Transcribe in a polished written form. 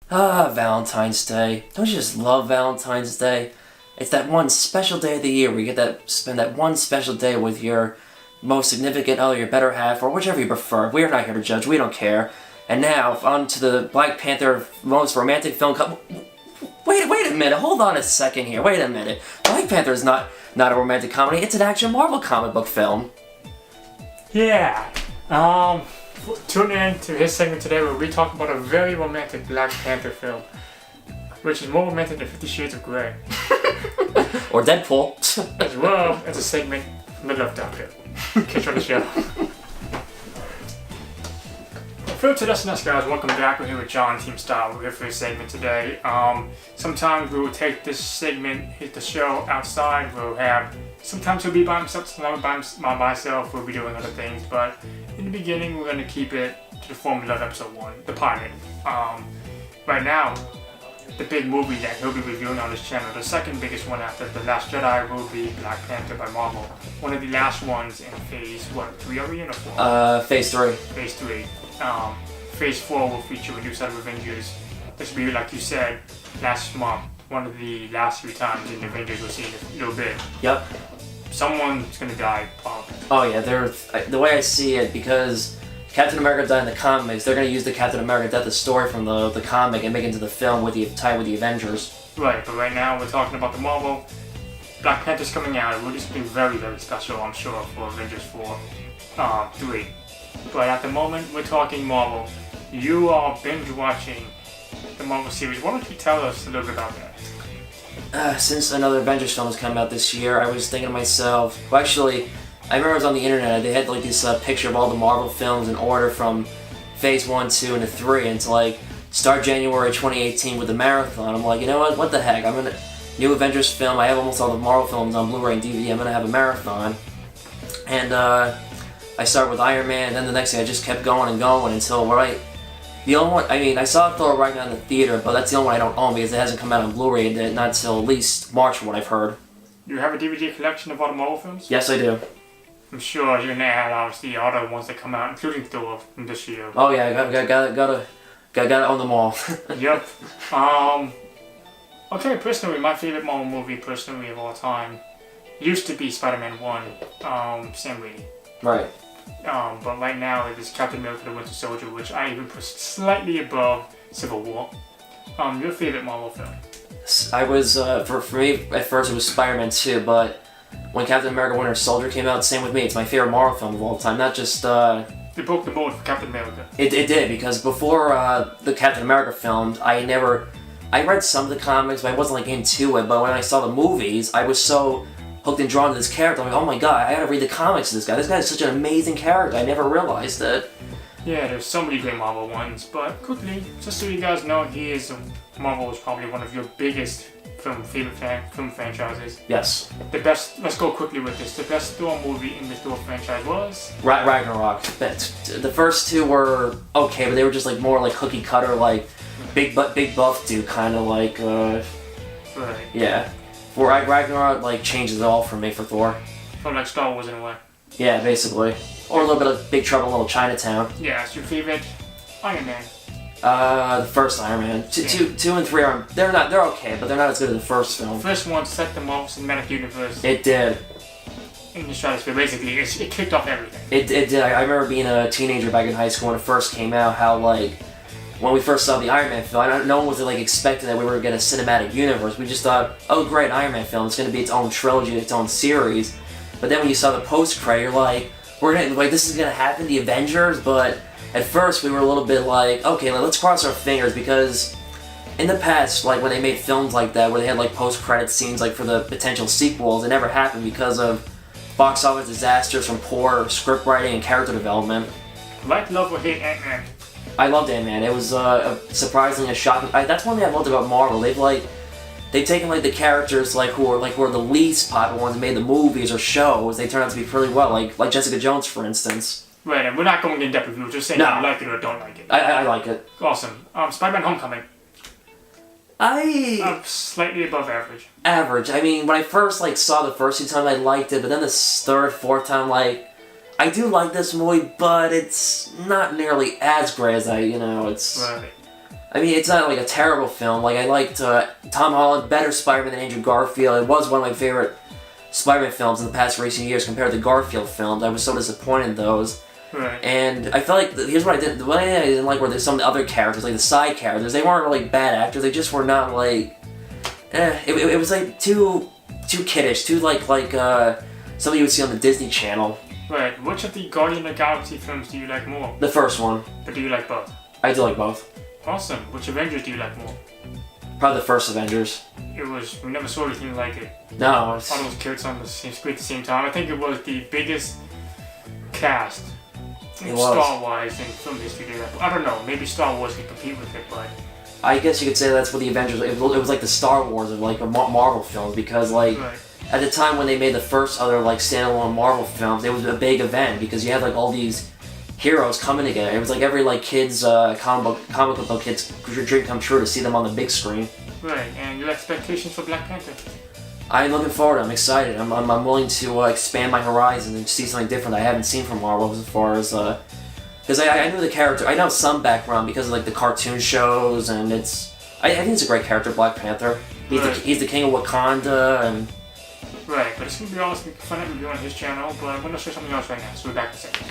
Ah, Valentine's Day. Don't you just love Valentine's Day? It's that one special day of the year where you get that spend that one special day with your most significant other, your better half, or whichever you prefer. We're not here to judge. We don't care. And now on to the Black Panther most romantic film. Wait a minute. Hold on a second here. Wait a minute. Black Panther is not a romantic comedy. It's an action Marvel comic book film. Yeah. Tune in to his segment today where we talk about a very romantic Black Panther film, which is more romantic than 50 Shades of Grey. Or Deadpool. As well as a segment from the Love Doctor. Catch you on the show. For today's guys, welcome back. We're here with John, Team Style. We're here for a segment today. Sometimes we will take this segment, hit the show outside. Sometimes he'll be by himself, sometimes by myself. We'll be doing other things, but in the beginning, we're going to keep it to the formula of episode 1, the pilot. Right now, the big movie that he'll be reviewing on his channel, the second biggest one after The Last Jedi, will be Black Panther by Marvel. One of the last ones in phase, 3 are we in or 4? Phase 3. Phase 3. Phase 4 will feature a new set of Avengers. This will be, like you said, last month, one of the last few times in the Avengers we'll see in a little bit. Yep. Someone's gonna die, probably. Oh yeah, the way I see it, because Captain America died in the comics, they're gonna use the Captain America death as story from the comic and make it into the film with the tie with the Avengers. Right, but right now we're talking about the Marvel. Black Panther's coming out. It will be something very, very special, I'm sure, for Avengers 3. But at the moment, we're talking Marvel. You are binge watching the Marvel series. Why don't you tell us a little bit about that? Since another Avengers film has come out this year, I was thinking to myself, well actually, I remember I was on the internet, they had like this picture of all the Marvel films in order from phase 1, 2, and 3, and to like start January 2018 with the marathon. I'm like, you know what the heck, I'm gonna, new Avengers film, I have almost all the Marvel films on Blu-ray and DVD, I'm gonna have a marathon. And I started with Iron Man, and then the next thing I just kept going and going until the only one, I mean, I saw Thor right now in the theater, but that's the only one I don't own because it hasn't come out on Blu-ray not until at least March, from what I've heard. You have a DVD collection of all the Marvel films? Yes, I do. I'm sure you're gonna add obviously all the ones that come out, including Thor from this year. Oh yeah, gotta own them all. Yep. Okay, personally, my favorite Marvel movie, personally, of all time, used to be Spider-Man 1, Sam Raimi. Right. But right now it is Captain America: The Winter Soldier, which I even put slightly above Civil War. Your favorite Marvel film? I was, for me, at first it was Spider-Man 2, but when Captain America: Winter Soldier came out, same with me, it's my favorite Marvel film of all time, not just, They broke the mold for Captain America. It did, because before, the Captain America film, I read some of the comics, but I wasn't, like, into it, but when I saw the movies, I was so hooked and drawn to this character. I'm like, oh my god, I gotta read the comics of this guy. This guy is such an amazing character. I never realized it. Yeah, there's so many great Marvel ones, but quickly, just so you guys know, Marvel is probably one of your biggest film franchises. Yes. The best, let's go quickly with this, the best Thor movie in the Thor franchise was? Ragnarok. The first two were okay, but they were just like more like cookie cutter, like big buff dude, kind of like, Right. yeah. Where Ragnarok like changes it all for me for Thor. From like Star Wars in a way. Yeah, basically. Or a little bit of Big Trouble in Little Chinatown. Yeah, it's your favorite Iron Man. The first Iron Man. Two and 3 are they're okay, but they're not as good as the first film. The first one set the Marvel Cinematic Universe. It did. In the stratosphere, basically, it kicked off everything. It did. I remember being a teenager back in high school when it first came out. How like when we first saw the Iron Man film, no one was like expecting that we were gonna get a cinematic universe. We just thought, oh great, Iron Man film, it's gonna be its own trilogy, its own series. But then when you saw the post-credit, you're like, this is gonna happen, the Avengers. But at first we were a little bit like, okay, let's cross our fingers, because in the past, like when they made films like that, where they had like post-credit scenes like for the potential sequels, it never happened because of box office disasters from poor script writing and character development. Like, love, or hate Ant-Man. I loved Ant-Man. It was surprisingly a shocking. That's one thing I loved about Marvel. They've taken like the characters who are the least popular ones and made the movies or shows. They turn out to be pretty well, like Jessica Jones, for instance. Right, and we're not going in depth review. Just saying if you like it or don't like it. I like it. Awesome. Spider-Man: Homecoming. Slightly above average. Average. I mean, when I first saw the first 2 times, I liked it, but then the third, fourth time, I do like this movie, but it's not nearly as great as it's... Right. I mean, it's not like a terrible film. Like, I liked Tom Holland, better Spider-Man than Andrew Garfield. It was one of my favorite Spider-Man films in the past recent years compared to the Garfield films. I was so disappointed in those. Right. And I felt like, here's what I did. The one thing I didn't like were some of the other characters, like the side characters. They weren't really bad actors. They just were not like, it was like too kiddish, too like something you would see on the Disney Channel. Right. Which of the Guardian of the Galaxy films do you like more? The first one. Or do you like both? I do like both. Awesome. Which Avengers do you like more? Probably the first Avengers. We never saw anything like it. No, it's... All those kids on the same screen at the same time. I think it was the biggest cast, Star-wise, in film history. I don't know, maybe Star Wars can compete with it, but... I guess you could say that's what the Avengers... It was like the Star Wars of like the Marvel films, because like... Right. At the time when they made the first other like standalone Marvel films, it was a big event because you had like all these heroes coming together. It was like every like kid's comic book kid's dream come true to see them on the big screen. Right, and your expectations for Black Panther? I'm looking forward. I'm excited. I'm willing to expand my horizons and see something different I haven't seen from Marvel as far as because I knew the character. I know some background because of like the cartoon shows, and I think it's a great character, Black Panther. He's the king of Wakanda and. Right, but it's going to be awesome fun reviewing his channel, but I'm going to show something else right now, so we're back in a second.